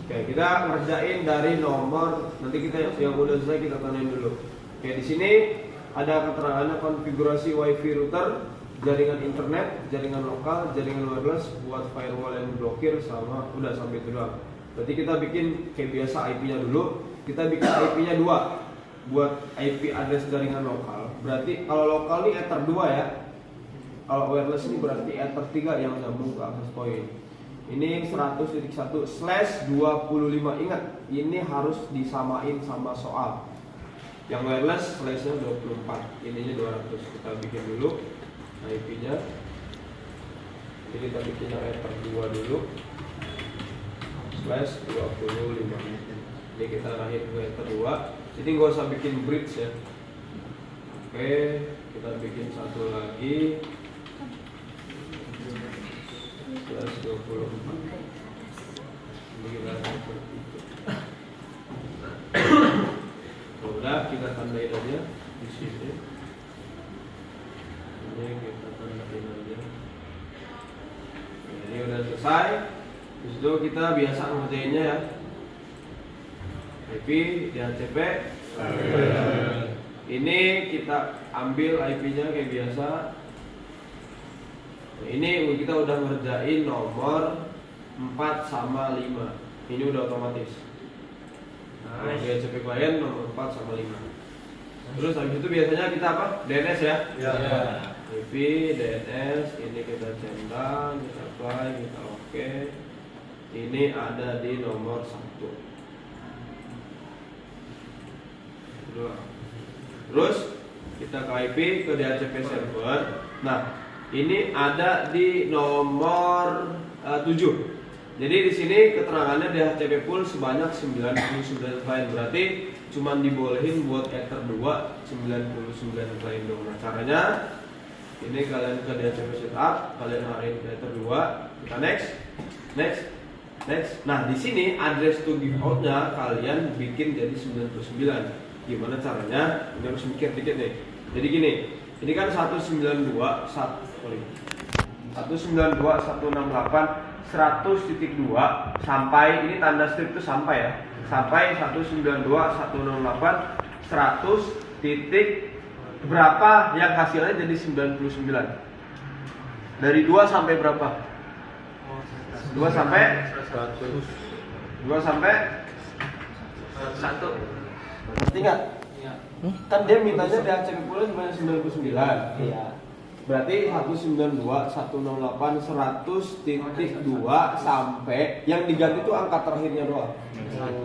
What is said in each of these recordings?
Oke, kita ngerjain dari nomor, nanti kita yang udah selesai kita tandain dulu. Oke, di sini ada keterangannya konfigurasi WiFi router, jaringan internet, jaringan lokal, jaringan wireless buat firewall yang blokir sama udah sampai itu doang. Berarti kita bikin kayak biasa IP-nya dulu. Kita bikin IP-nya 2 buat IP address jaringan lokal. Berarti kalau lokal ini ether 2 ya. Kalau wireless ini berarti ether 3 yang nyambung ke access point. Ini 100.1/25. Ingat, ini harus disamain sama soal. Yang wireless slash-nya 24, ininya 200. Kita bikin dulu IP-nya. Jadi kita bikin yang ether 2 dulu. Slash 25. Ini kita arahin ke ether 2. Jadi nggak usah bikin bridge ya. Oke, kita bikin satu lagi. Slash 24. Ini kita seperti itu. Udah, kita tandain aja di sini. Ini kita tandain aja. Ini udah selesai. Terus itu kita biasa ngerjainnya ya. IP DHCP. Ini kita ambil IP-nya kayak biasa. Ini kita udah ngerjain nomor 4 sama 5. Ini udah otomatis. Nah, DHCP klien nomor 4 sama 5. Terus habis itu biasanya kita apa? DNS ya? Iya. IP, DNS, ini kita centang, kita apply, kita oke. Ini ada di nomor 1. Terus kita ke IP ke DHCP server. Nah, ini ada di nomor 7. Jadi di sini keterangannya DHCP pool sebanyak 99 klien. Berarti cuma dibolehin buat ether 2 99 klien dong. Nah, caranya ini kalian ke DHCP setup, kalian arahin ke ether 2, kita next. Nah, di sini address to give out-nya kalian bikin jadi 99. Gimana caranya? Ini harus mikir dikit nih. Jadi gini, ini kan 192.168 sampai ini tanda strip itu sampai ya. Sampai 192.168 100 titik berapa yang hasilnya jadi 99. Dari 2 sampai berapa? 2 sampai 100. 2 sampai 1. Ngerti nggak? Iya. Kan dia mintanya DHCP pool sebanyak 99. Iya. Berarti 192.168 100.2 sampai yang diganti itu angka terakhirnya doang.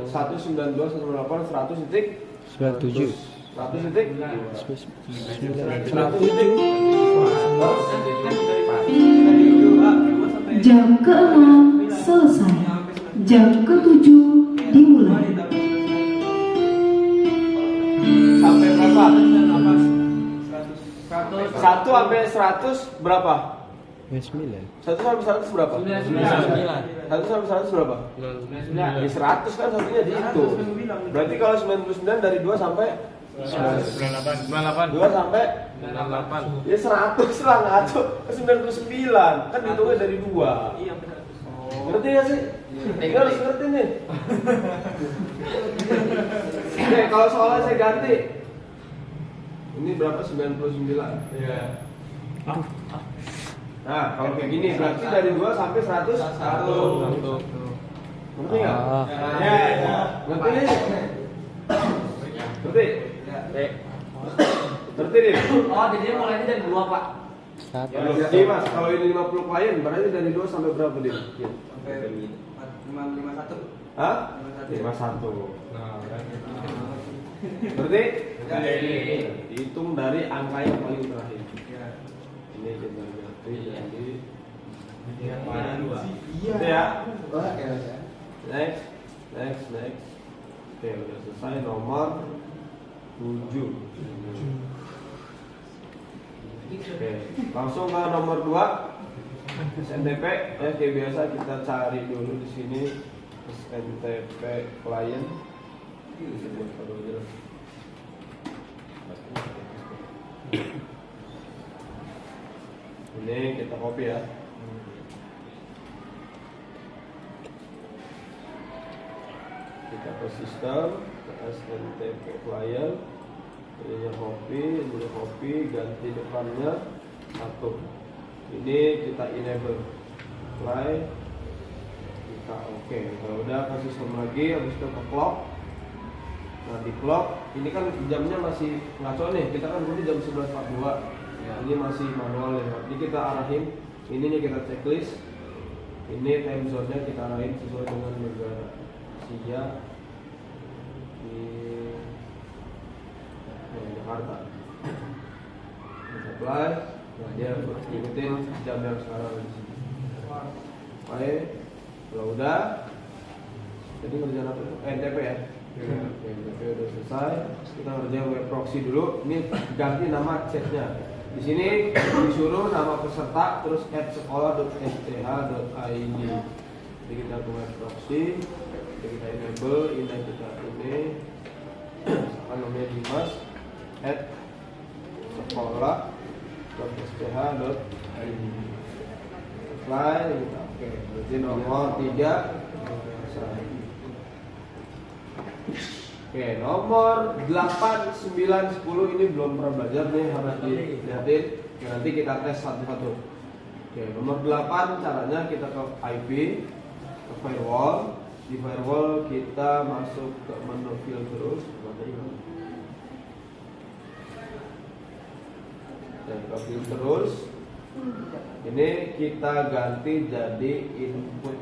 192.168 100.97. 100.97. Jam ke-6 selesai. Jam ke-7 dimulai. Sampai berapa? 1 sampai 100 berapa? 9. 1 sampai 100 berapa? 99. 1 sampai 100 berapa? 99. Di 100 kan satunya di itu. Berarti kalau 99 dari 2 sampai 98. 2 sampai 98. ya 100 lah ngaco. Ke 99 kan dihitungnya dari 2. Iya benar. Ngerti gak sih? Ini harus ngerti nih. Oke, kalau soalnya saya ganti. Ini berapa? 99. Iya. Nah, kalau kayak gini berarti dari 2 sampai 100 1. Ngerti enggak? Ya. Ngerti nih? Ngerti? Ngerti nih? Oh, jadi dia mulainya dari 2, Pak. Jadi Mas, kalau ini 50 klien berarti dari 2 sampai berapa dia? Sampai 51. Hah? 51. Nah, berarti hitung dari angka yang paling terakhir. Ini kita ganti jadi yang mana 2. Gitu ya. Next. Oke, udah selesai nomor 7. Oke, langsung ke nomor 2. SNTP ya kayak biasa kita cari dulu di sini SNTP klien. Ini kita copy ya. kita ke sistem, ke SNTP client, ininya copy, ganti depannya 1. Ini kita enable, apply, kita oke. Kalau udah ke sistem lagi, habis itu ke clock. Nah di clock, ini kan jamnya masih ngaco nih, kita kan tadi jam 11.42 ya. Ini masih manual ya. Ini kita arahin, ininya kita checklist. Ini time zone-nya kita arahin sesuai dengan negara Asia di Jakarta. Kita apply, nah dia ikutin jam yang sekarang di sini. Oke, kalau udah, jadi ngerjain apa? NTP ya. NTP udah selesai. Kita ngerjain web proxy dulu. Ini ganti nama chatnya. Di sini disuruh nama peserta terus @sekolah.sth.id. Jadi kita ke web proxy, kita enable, ini kita ini, misalkan namanya Dimas @sekolah.sth.id. Apply, kita oke. Berarti nomor 3. Oke, nomor 8, 9, 10 ini belum pernah belajar nih, harus dilihatin. Nanti kita tes satu-satu. Oke, nomor 8 caranya kita ke IP, ke firewall. Di firewall kita masuk ke menu filter dan ke filter. Ini kita ganti jadi input.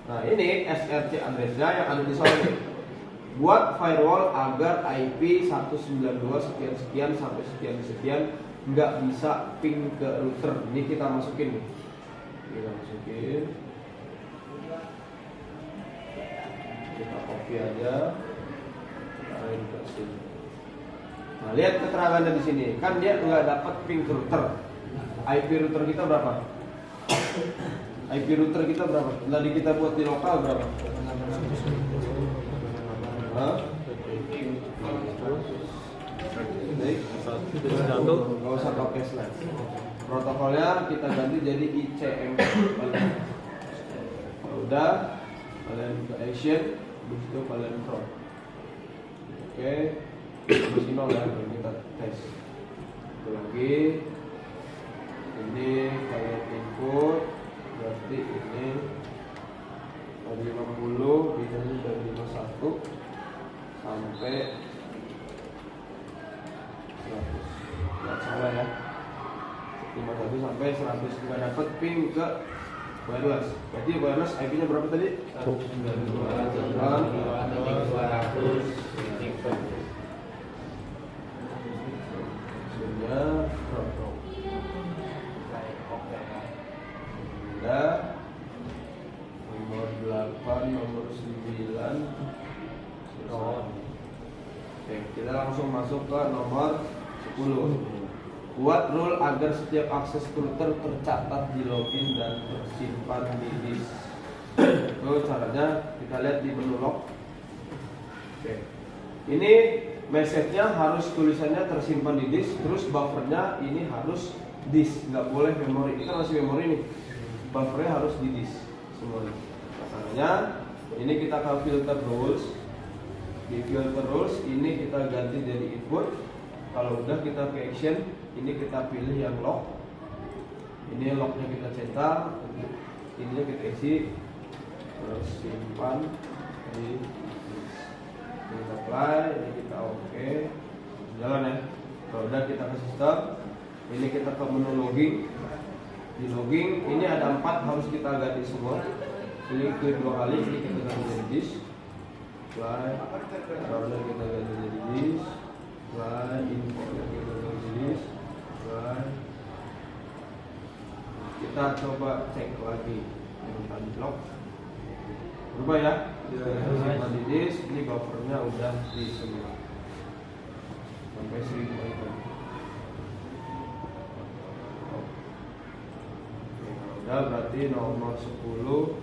Nah ini SRC address-nya yang ada di soalnya. Buat firewall agar IP 192 sekian sampai sekian nggak bisa ping ke router. Ini kita masukin nih. Kita copy aja. Kita arahin ke sini. Nah, lihat keterangannya di sini. Kan dia nggak dapat ping ke router. IP router kita berapa? IP router kita berapa? Tadi kita buat di lokal berapa? Nggak usah pakai slide. Protokolnya kita ganti jadi ICM. Kalau udah, kalian ke action, habis itu kalian prompt. Oke, masih nol ya, kita tes. Itu lagi. Ini kalian input, berarti ini dari 50, ini dari 51 sampai 100. Nggak salah ya. 51 sampai 100 nggak dapat ping ke wireless. Berarti wireless IP-nya berapa tadi? 192.200. Sudah ada nomor 8, nomor 9. Oke, kita langsung masuk ke nomor 10. Buat rule agar setiap akses router tercatat di login dan tersimpan di disk. Itu caranya kita lihat di menu log. Oke. Ini message-nya harus tulisannya tersimpan di disk, terus buffernya ini harus disk, nggak boleh memori. Ini kan masih memori nih. Buffernya harus di disk semuanya. Caranya ini kita ke filter rules. Di filter rules ini kita ganti jadi input. Kalau udah kita ke action, ini kita pilih yang log. Ini lognya kita cetak, ininya kita isi, terus simpan di kita apply, ini kita oke, jalan ya. Kalau udah kita ke sistem, ini kita ke menu logging. Di logging ini ada 4 harus kita ganti semua. Ini klik 2 kali, ini kita ganti jadi disk. Apply, baru kita ganti jadi disk. Apply, info kita ganti jadi disk. Apply. Kita coba cek lagi yang tadi log. Berubah ya? Simpan di disk, ini buffernya udah di semua sampai 1000 item. Udah berarti nomor 10.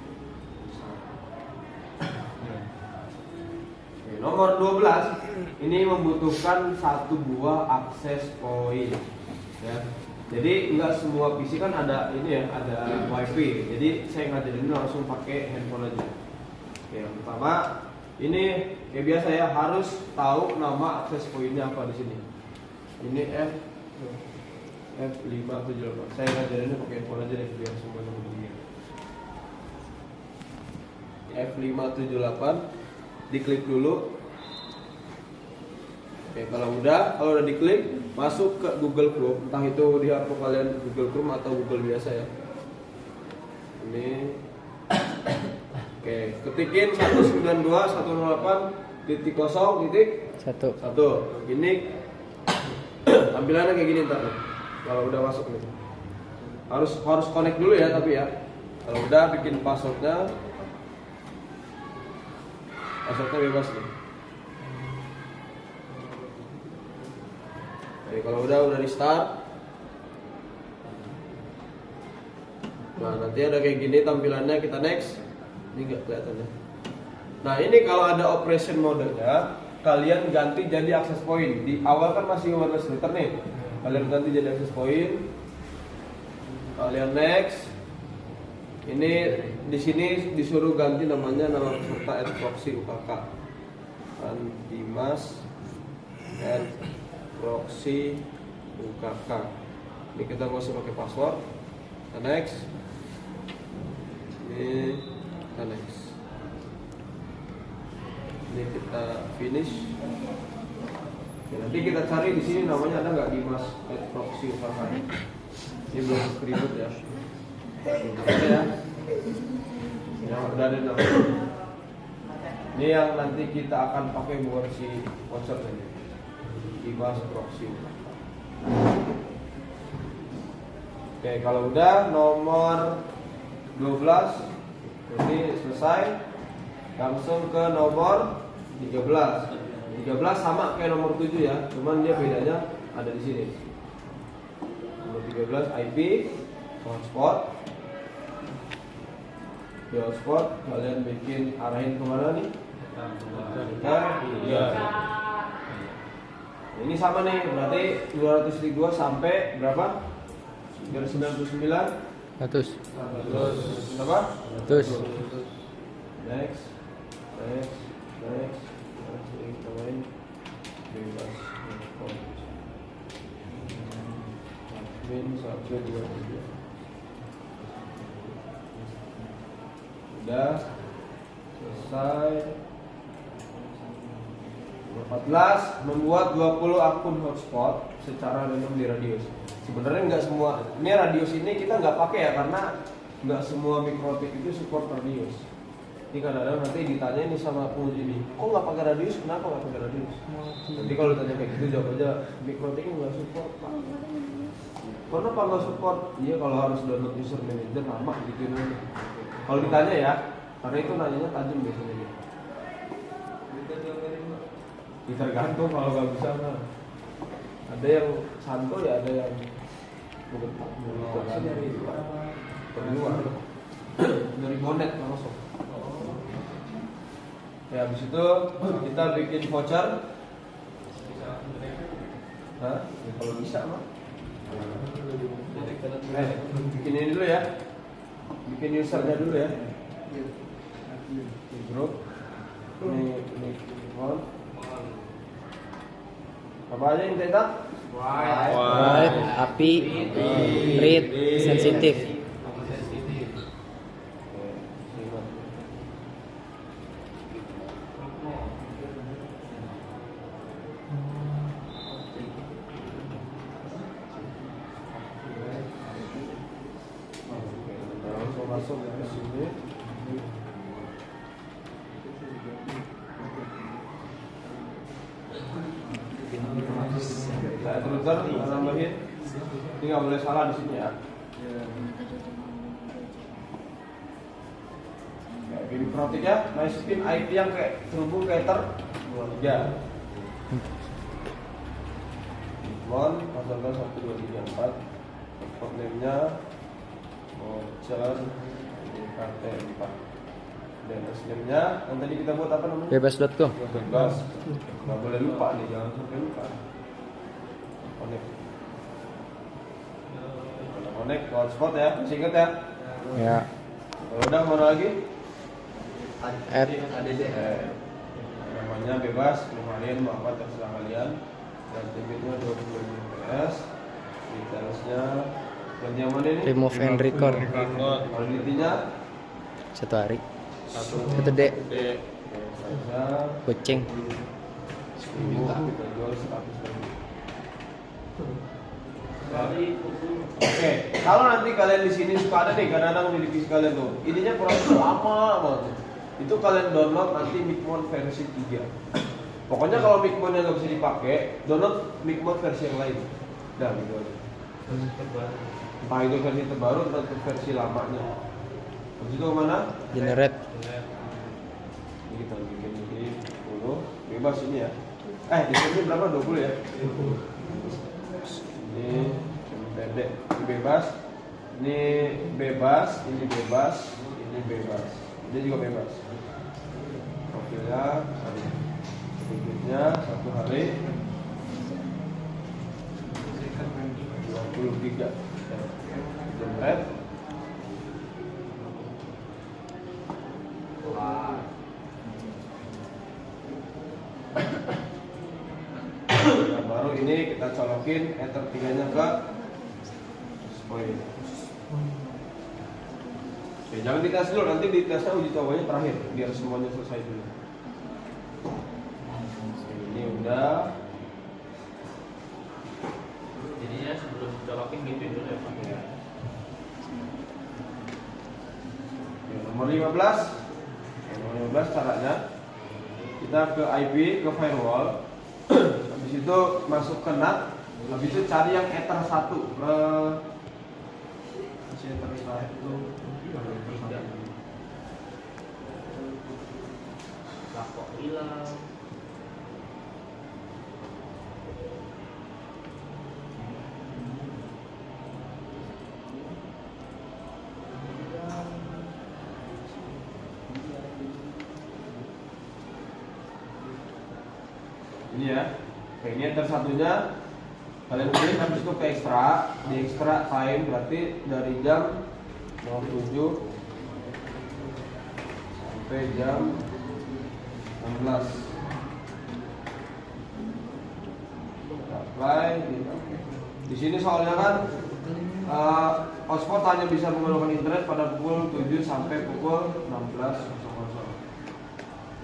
Nomor 12 ini membutuhkan 1 buah akses point ya. Jadi enggak semua PC kan ada ini ya, ada wifi. Jadi saya ngajarin langsung pakai handphone aja. Oke, yang pertama Ini kayak biasa ya, harus tahu nama akses poinnya apa di sini. Ini F578. Saya ngajarinnya pakai handphone aja deh biar semuanya begini. F578, diklik dulu. Oke, kalau udah diklik, masuk ke Google Chrome. Entah itu di HP kalian Google Chrome atau Google biasa ya. Ini, oke, ketikin 192.168.0.1. Ini tampilannya kayak gini ntar. Kalau udah masuk nih, harus connect dulu ya, tapi ya. Kalau udah bikin passwordnya bebas nih. Oke, kalau udah di start. Nah, nanti ada kayak gini tampilannya, kita next. Ini enggak kelihatan ya. Nah, ini kalau ada operation modenya, kalian ganti jadi access point. Di awal kan masih wireless router nih. Kalian ganti jadi access point. Kalian next. Ini di sini disuruh ganti namanya nama peserta @proxy UKK. Dimas @proxy UKK. Ini kita nggak usah pakai password. Kita next. Ini kita next. Ini kita finish. Oke, nanti kita cari di sini namanya ada nggak Dimas @proxy UKK. Ini belum ribet ya. Ya. Yang udah ada namanya. Ini yang nanti kita akan pakai buat si voucher tadi. Dimas proxy. Oke, kalau udah nomor 12 ini selesai. Langsung ke nomor 13. 13 sama kayak nomor 7 ya, cuman dia bedanya ada di sini. Nomor 13 IP hotspot. Di hotspot kalian bikin arahin kemana nih? Iya. Ini sama nih, berarti 202 sampai berapa? 99. 100. Berapa? 100. Next. Tambahin bebas. Min 1, 2, 3. Udah selesai. 14, membuat 20 akun hotspot secara random di Radius. Sebenarnya nggak semua. Ini Radius ini kita nggak pakai ya, karena nggak semua mikrotik itu support Radius. Ini kadang-kadang nanti ditanya ini sama penguji ini, kok nggak pakai Radius? Kenapa nggak pakai Radius? Nanti kalau ditanya kayak gitu jawab aja, mikrotiknya nggak support Pak. Kenapa nggak support? Iya, kalau harus download user manager lama gitu ini. Kalau ditanya ya, karena itu nanyanya tajam biasanya dia. Tergantung, kalau nggak bisa mah. Ada yang santuy, ada yang dari bonet langsung. Ya, habis itu kita bikin voucher. Hah? Ya, kalau bisa mah. Bikin ini dulu ya. Bikin usernya dulu ya. Di grup. Ini phone. Apa aja yang kita? Wide, api, read, sensitif. Masuk ke sini. Saya teruskan nambahin. Ini nggak boleh salah di sini ya. Kayak gini protik ya. Masukin IP yang kayak terhubung ke Ether 23. Mon, pasangkan 1, 2, 3, 4. Port name-nya voucher KT4. DNS name-nya yang tadi kita buat apa namanya? Bebas.com. Bebas. Nggak boleh lupa nih, jangan sampai lupa. Connect. Connect ke hotspot ya, masih ingat ya? Ya. Kalau udah mana lagi? Add. Harganya bebas, mau harian mau apa terserah kalian. Dan limitnya 20 fps. Detailsnya buat yang mana ini? Remove and record. Validity-nya 1 hari. 1 D. saja Kucing. 1000 kita jual 100.000. Oke, kalau nanti kalian di sini suka ada nih kadang-kadang di divisi kalian tuh, ininya proses lama banget. Itu kalian download nanti Micmon versi 3. Pokoknya kalau Micmon yang nggak bisa dipakai, download Micmon versi yang lain. Dah gitu aja. Entah itu versi terbaru atau versi lamanya. Habis itu kemana? Generate. Ini kita bikin ini 10, bebas ini ya. Di sini berapa? 20 ya? Ini pendek, ini bebas. Ini bebas, ini bebas, ini bebas. Ini juga bebas. Profilnya sedikitnya 1 hari 20 giga. Jemret. Nah, baru ini kita colokin Ether 3-nya ke Spoil. Oke, jangan dites dulu, nanti ditesnya uji cobanya terakhir biar semuanya selesai dulu. Ini udah. Jadinya sebelum colokin gitu dulu ya Pak. Ya. Nomor 15. Nomor 15 caranya kita ke IP, ke firewall. Habis itu masuk ke NAT. Habis itu cari yang Ether 1. Ether 1. Lah kok hilang. Ini ya. Oke, ini Ether 1-nya kalian pilih, habis itu ke ekstra. Di ekstra time berarti dari jam 07 sampai jam 16. Apply gitu. Di sini soalnya kan hotspot hanya bisa menggunakan internet pada pukul 7 sampai pukul 16.00.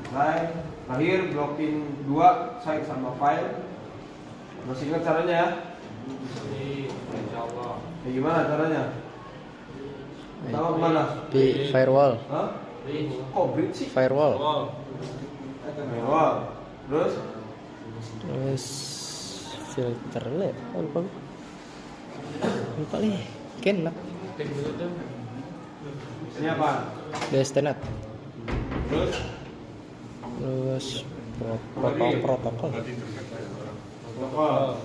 Apply. Terakhir blocking 2 site sama file. Masih ingat caranya ya? Insyaallah. Gimana caranya? Tahu kemana? Di firewall. Hah? Kok bridge sih? Firewall. Firewall. Terus? Terus filter le. Lupa. Lupa nih. Kenak. Ini apa? Destenet. Terus? Terus protokol. Protokol.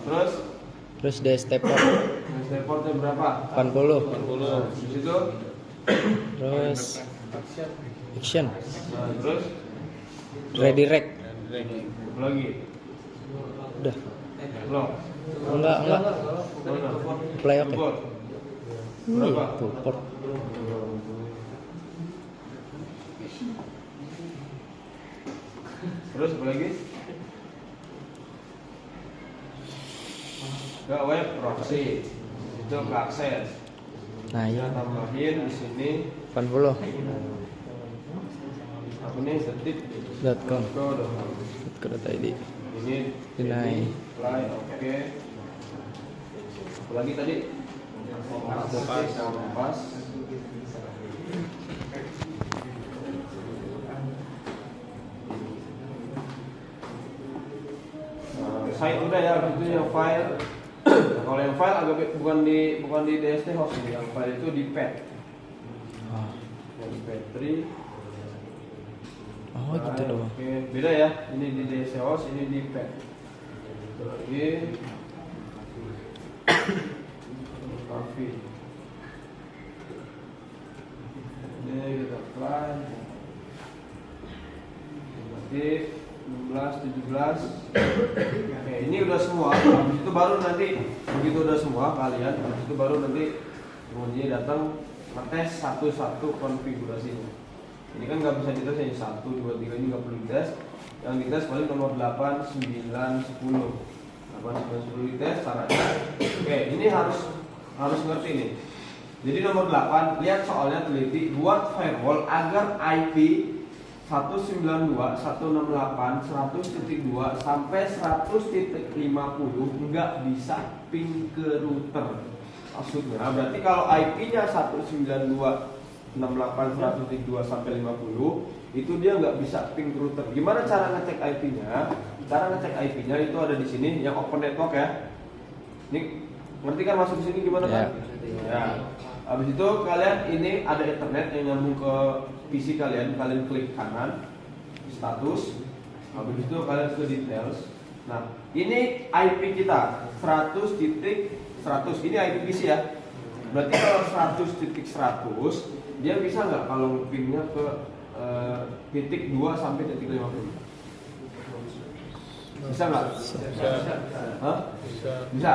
Terus? Terus DST port Reportnya berapa? 80. Di situ? Terus action. Nah, terus? Redirect. Apa lagi? Udah. Belum? Enggak. Mana? Play oke. Report. Ini Berapa? tuh port. Terus apa lagi? Ke web proxy. Itu ke akses. Nah, Kita ya. tambahin di sini 80. apa nih setip .com. .co.id. Ini Deny. apply, oke. Apa lagi tadi? Kompas. Site udah ya, habis itu yang file. Nah, kalau yang file agak bukan di DST host ini, yang file itu di pad. Oh, Yang pad3. oh gitu doang. Oke, beda ya. Ini di DST host, ini di pad. Lagi. Coffee. Ini kita apply. Aktif 16, 17. Oke, ini udah semua. Habis itu baru nanti begitu udah semua kalian, habis itu baru nanti pengujinya datang ngetes satu-satu konfigurasinya. Ini kan nggak bisa dites yang 1, 2, 3 ini nggak perlu dites. Yang dites paling nomor 8, 9, 10. 8, 9, 10 dites caranya. Oke, ini harus ngerti nih. Jadi nomor 8, lihat soalnya teliti, buat firewall agar IP 192.168.100.2 sampai 100.50 nggak bisa ping ke router. Maksudnya berarti kalau IP-nya 192.168.100.2 sampai 50 itu dia nggak bisa ping ke router. Gimana cara ngecek IP-nya? Cara ngecek IP-nya itu ada di sini yang open network ya. Ini ngerti kan masuk di sini gimana kan? Ya. Habis itu kalian ini ada internet yang nyambung ke PC kalian klik kanan status. Habis itu kalian ke details. Nah, ini IP kita 100.100. Ini IP PC ya. Berarti kalau 100.100 dia bisa nggak kalau pingnya ke titik 2 sampai titik 50? Bisa nggak? Hah? Bisa.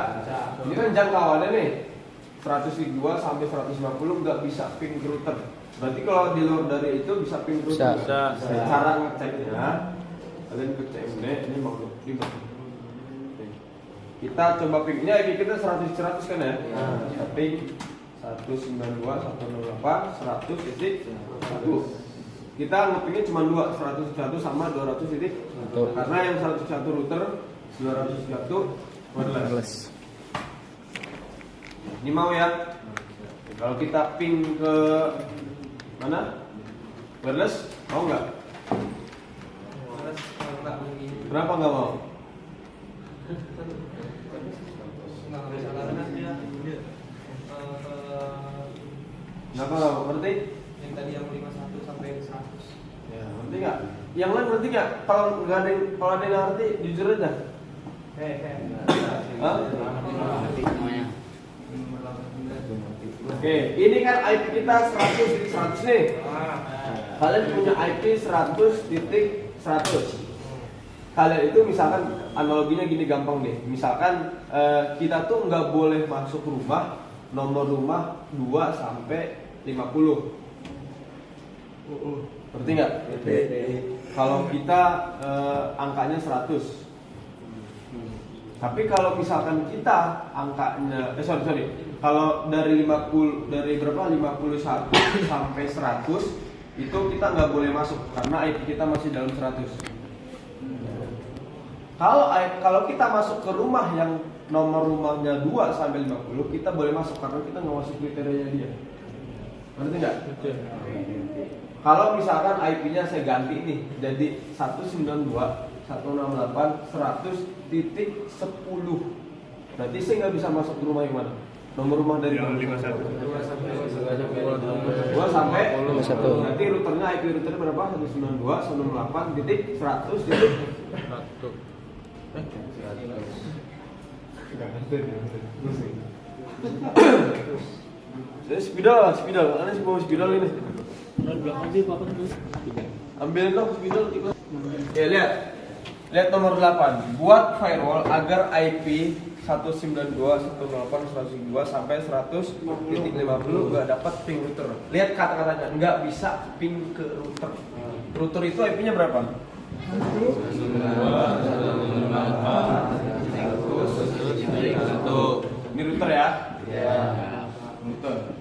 Ini kan jangkauannya nih 102 sampai 150 nggak bisa ping ke router. Berarti kalau di luar dari itu bisa ping ke router. Bisa. Cara ngeceknya kalian ke CMD ini mau ribet. Kita coba ping. Ini IP kita 100 kan ya? Kita ping 192.168.100.1. Kita ngepingnya cuma 2, 101 sama 200 karena yang 101 router, 201 wireless. Ini mau ya. Kalau kita ping ke mana? Wireless, mau nggak? Kenapa nggak mau? Kenapa nggak mau? Ngerti? Yang tadi yang 51 sampai 100. Ya, ngerti nggak? Yang lain ngerti nggak? Kalau nggak ada, kalau ada yang ngerti, jujur aja. Hah? Oke, ini kan IP kita 100.100 nih. Kalian punya IP 100.100. Kalian itu misalkan analoginya gini gampang deh. Misalkan kita tuh nggak boleh masuk rumah nomor rumah 2 sampai 50. Ngerti nggak? Kalau kita angkanya 100. Tapi kalau misalkan kita angkanya kalau dari 50 dari berapa 51 sampai 100 itu kita nggak boleh masuk karena IP kita masih dalam 100. Kalau kita masuk ke rumah yang nomor rumahnya 2 sampai 50 kita boleh masuk karena kita nggak masuk kriterianya dia. Ngerti nggak? Kalau misalkan IP-nya saya ganti nih jadi 192.168.100.10. Berarti saya nggak bisa masuk ke rumah yang mana? Nomor rumah dari 2 sampai 51. Nanti routernya IP routernya berapa? 192.168.100.1. Saya spidol, aneh bawa spidol ini. Ambil dong spidol ikut. Ya lihat nomor 8. Buat firewall agar IP 192.168.102 sampai 100.50 nggak dapat ping router. Lihat kata-katanya, nggak bisa ping ke router. Router itu IP-nya berapa? 192.168.100. Ini router ya? Iya. Router.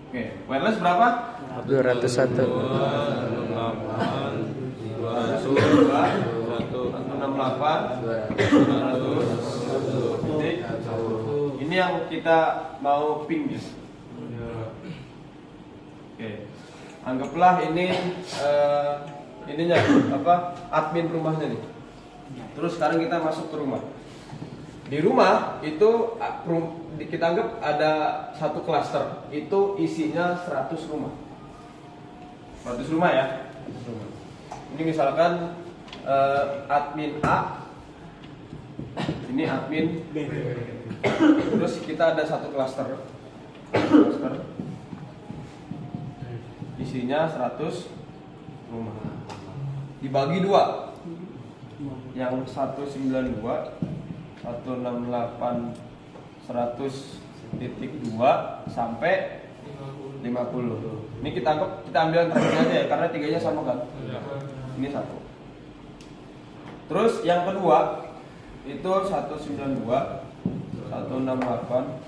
Oke, wireless berapa? 201. 168. Ini yang kita mau ping ya. Oke. Anggaplah ini ininya apa? Admin rumahnya nih. Terus sekarang kita masuk ke rumah. Di rumah itu kita anggap ada satu klaster. Itu isinya 100 rumah. 100 rumah ya. Ini misalkan admin A, ini admin B. Terus kita ada satu klaster, isinya 100 rumah. Dibagi 2, yang 192.168.100.2 sampai 50. Ini kita ambil yang terakhir aja ya, karena tiganya sama kan. Ini 1. Terus yang kedua itu 192, 168,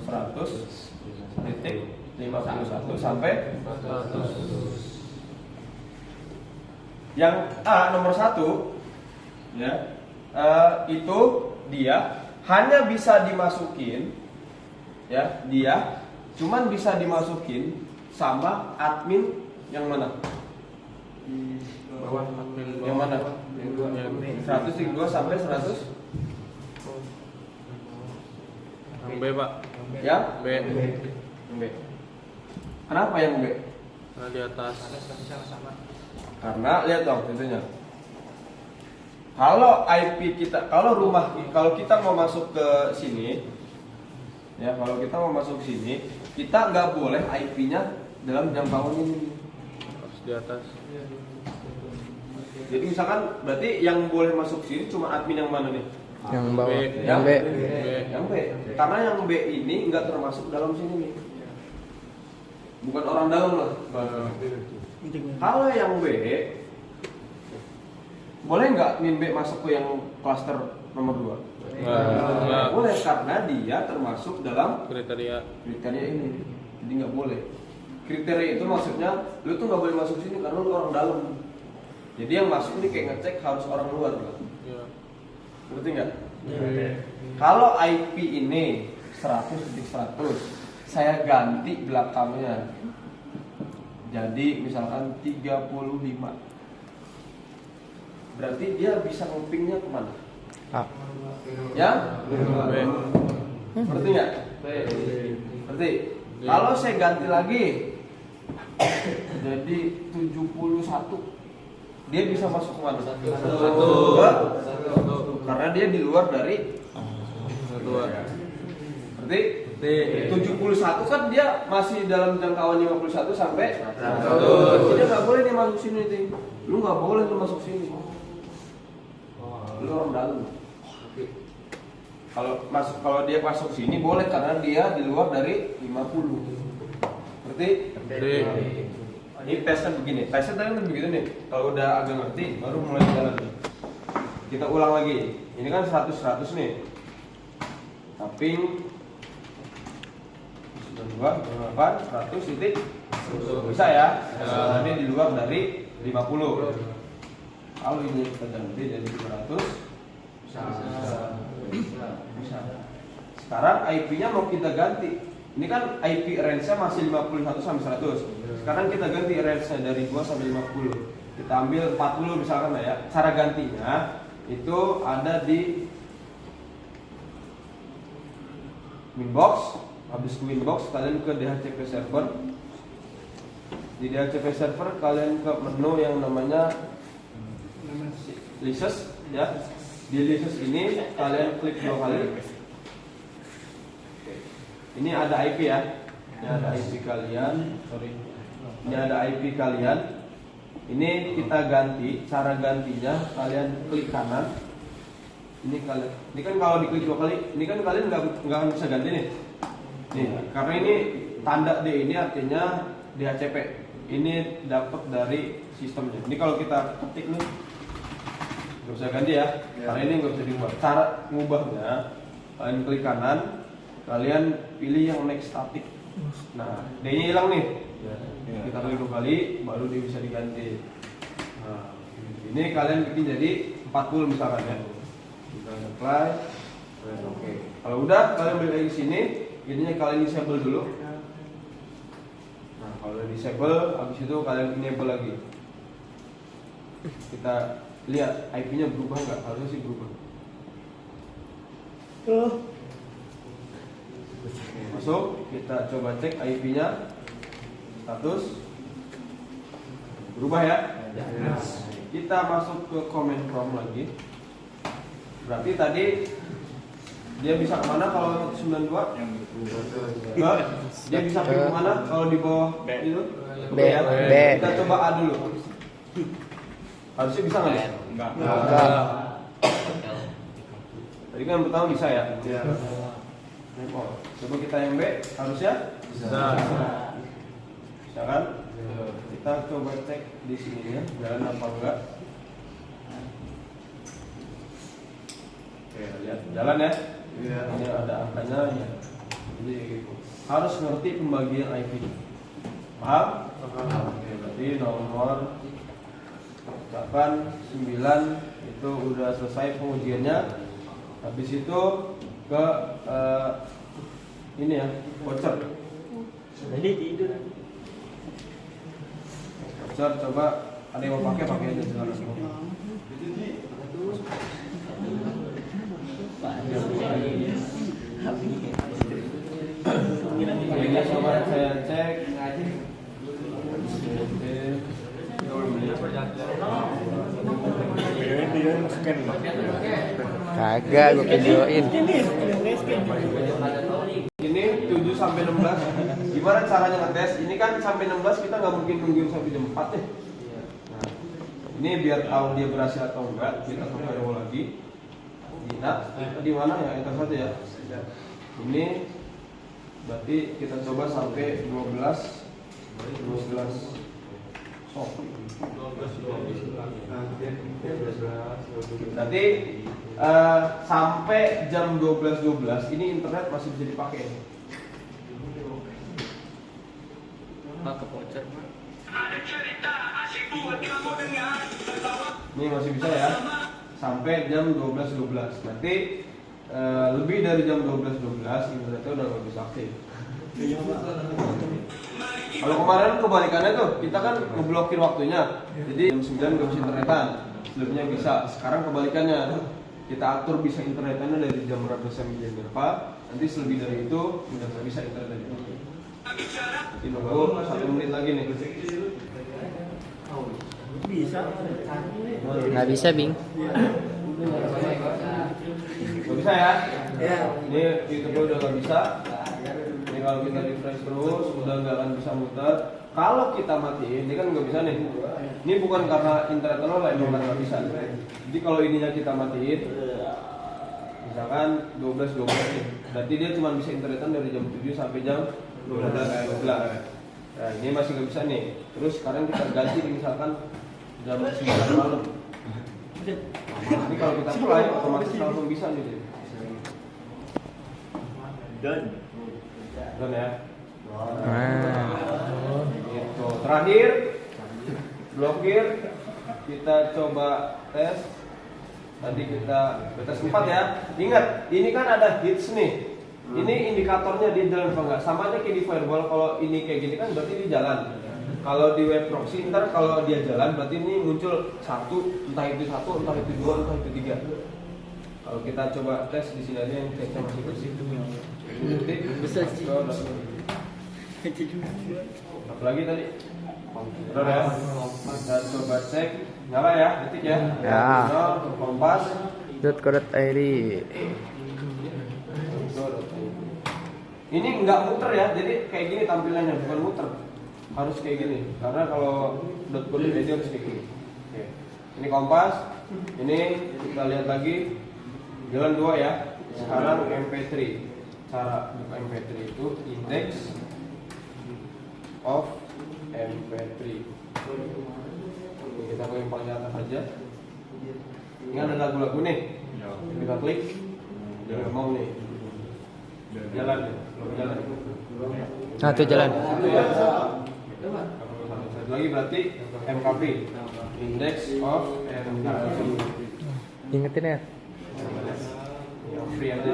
100.51 sampai 100. Yang A nomor 1 ya, itu dia hanya bisa dimasukin ya, dia cuman bisa dimasukin sama admin yang mana? Bawah admin Yang mana? 102 sampai 100? Yang B, Pak. Yang B. Yang B. Kenapa yang B? Nah, di atas. Karena lihat dong tentunya. Kalau IP kita, kalau kita mau masuk ke sini, ya kalau kita mau masuk sini, kita nggak boleh IP-nya dalam jangkauan ini. Harus di atas. Jadi misalkan berarti yang boleh masuk sini cuma admin yang mana nih? Yang bawah. B. Yang B. Yang B. Karena yang B ini nggak termasuk dalam sini nih. Bukan orang dalam lah. Kalau yang B, boleh nggak min B masuk ke yang klaster nomor 2? Nggak. Boleh, karena dia termasuk dalam Kriteria. kriteria ini. Jadi nggak boleh. Kriteria itu maksudnya lu tuh nggak boleh masuk sini karena lu orang dalam. Jadi yang masuk ini kayak ngecek harus orang luar kan? Iya. Ngerti nggak? Kalau IP ini 100.100, saya ganti belakangnya. Jadi misalkan 35. Berarti dia bisa ngupingnya kemana? A. Ya? B. Ngerti nggak? Ngerti? Kalau saya ganti lagi jadi 71, dia bisa masuk kemana? Satu. Karena dia di luar dari 2. Berarti 71 kan dia masih dalam jangkauan 51 sampai 100. Dia nggak boleh dia masuk sini nih. Lu nggak boleh lu masuk sini. Lu orang dalam. Kalau dia masuk sini boleh karena dia di luar dari 50. Berarti D. ini tesnya begini. Tesnya tadi kan begitu nih. Kalau udah agak ngerti baru mulai jalan nih. Kita ulang lagi. Ini kan 100 nih. Tapping 98, 100 titik bisa ya. Karena dia di luar dari 50. Kalau ini kita ganti jadi 200 bisa. Sekarang IP-nya mau kita ganti. Ini kan IP range-nya masih 51 sampai 100. Sekarang kita ganti range-nya dari 2 sampai 50. Kita ambil 40 misalkan ya. Cara gantinya itu ada di Winbox. Habis ke Winbox kalian ke DHCP server. Di DHCP server kalian ke menu yang namanya License ya. Di license ini kalian klik 2 kali. Ini ada IP ya. Ini ada IP kalian. Ini ada IP kalian. Ini kita ganti. Cara gantinya kalian klik kanan. Ini kan kalau diklik 2 kali, ini kan kalian nggak bisa ganti nih. Nih, karena ini tanda D ini artinya DHCP. Ini dapat dari sistemnya. Ini kalau kita ketik nih, nggak bisa ganti ya. Karena ini nggak bisa diubah. Cara ngubahnya, kalian klik kanan, kalian pilih yang next static. Nah, D-nya hilang nih. Kita klik 2 kali, baru dia bisa diganti. Nah, ini kalian bikin jadi 40 misalkan ya. Kita apply. Oke. Kalau udah, kalian balik lagi ke sini. Ininya kalian disable dulu. Nah, kalau disable, habis itu kalian enable lagi. Kita lihat IP-nya berubah nggak? Harusnya sih berubah. Masuk, kita coba cek IP-nya. Status berubah ya? Kita masuk ke command prompt lagi. Berarti tadi dia bisa kemana kalau 92? Enggak. Dia bisa pergi kemana kalau di bawah itu? B. Ya? B. Kita coba A dulu. Harusnya bisa nggak ya? Enggak. Tadi kan pertama bisa ya? Iya. Coba kita yang B, harusnya bisa. Misalkan kita coba cek di sini ya, jalan apa enggak. Oke, lihat jalan ya. Ini ada angkanya ya. Jadi harus ngerti pembagian IP. Paham? Oke, berarti nomor 9 itu udah selesai pengujiannya. Habis itu ke ini ya, voucher. Voucher coba ada yang mau pakai aja sekarang. Ini coba saya cek. Kagak, gue videoin. Ini 7 sampai 16. Gimana caranya ngetes? Ini kan sampai 16 kita nggak mungkin nungguin sampai jam 4 deh. Nah, ini biar tahu dia berhasil atau enggak, kita coba lagi. Di mana ya? Enter saja ya. Ini berarti kita coba sampai 12. Nanti sampai jam 12.12 ini internet masih bisa dipakai. Ke voucher. Ini masih bisa ya. Sampai jam 12.12. Nanti lebih dari jam 12.12 internetnya udah nggak bisa aktif. Kalau kemarin kebalikannya tuh, kita kan ngeblokir waktunya. Jadi jam 9 nggak bisa internetan, sebelumnya bisa. Sekarang kebalikannya, kita atur bisa internetannya dari jam berapa sampai jam berapa. Nanti selebih dari itu udah nggak bisa internet. Jadi nunggu 1 menit lagi nih. Nggak bisa, Bing. Nggak bisa ya? Ini YouTube udah nggak bisa. Ini kalau kita refresh terus udah nggak akan bisa muter. Kalau kita matiin, ini kan nggak bisa nih. Ini bukan karena internet lo lah, emang nggak bisa. Jadi kalau ininya kita matiin, misalkan 12 nih, berarti dia cuma bisa internetan dari jam 7 sampai jam 12. Nah ini masih nggak bisa nih. Terus sekarang kita ganti misalkan jam 9 malam. Ini kalau kita play otomatis langsung bisa gitu. Done ya. Gitu. Terakhir blokir, kita coba tes. Tadi kita tes 4 ya. Ingat, ini kan ada hits nih. Ini indikatornya dia jalan apa enggak. Sama aja kayak di firewall. Kalau ini kayak gini kan berarti dia jalan. Kalau di web proxy ntar kalau dia jalan berarti ini muncul 1, entah itu 1, entah itu 2, entah itu 3. Kalau kita coba tes di sini aja yang tesnya masih bersih. Bisa sih. Apa lagi tadi? Udah ya. Kita coba cek. Nyala ya, detik ya. Ya. Kompas. .co.id. Ini nggak muter ya, jadi kayak gini tampilannya, bukan muter. Harus kayak gini, karena kalau .co.id harus kayak gini. Oke. Ini Kompas. Ini kita lihat lagi. Jalan 2 ya. Sekarang MP3. Cara buka MP3 itu index of MP3. Kita ke yang paling atas aja. Ini ada lagu-lagu nih. Kita klik. Jangan mau nih. Jalan nih. Jalan. Nah, tuh jalan. Satu lagi berarti MKP. Index of MKP. Ingetin ya. Yang free aja.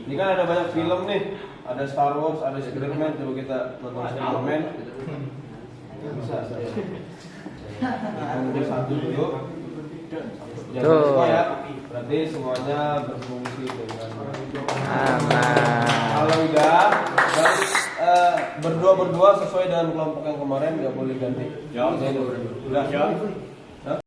Ini kan ada banyak film nih. Ada Star Wars, ada Spider-Man. Coba kita nonton Spider-Man. Bisa. Kita satu dulu. Jangan lupa ya. Berarti semuanya berfungsi dengan Aman. kalau udah berdua sesuai dengan kelompok yang kemarin nggak boleh ganti. Ya, udah.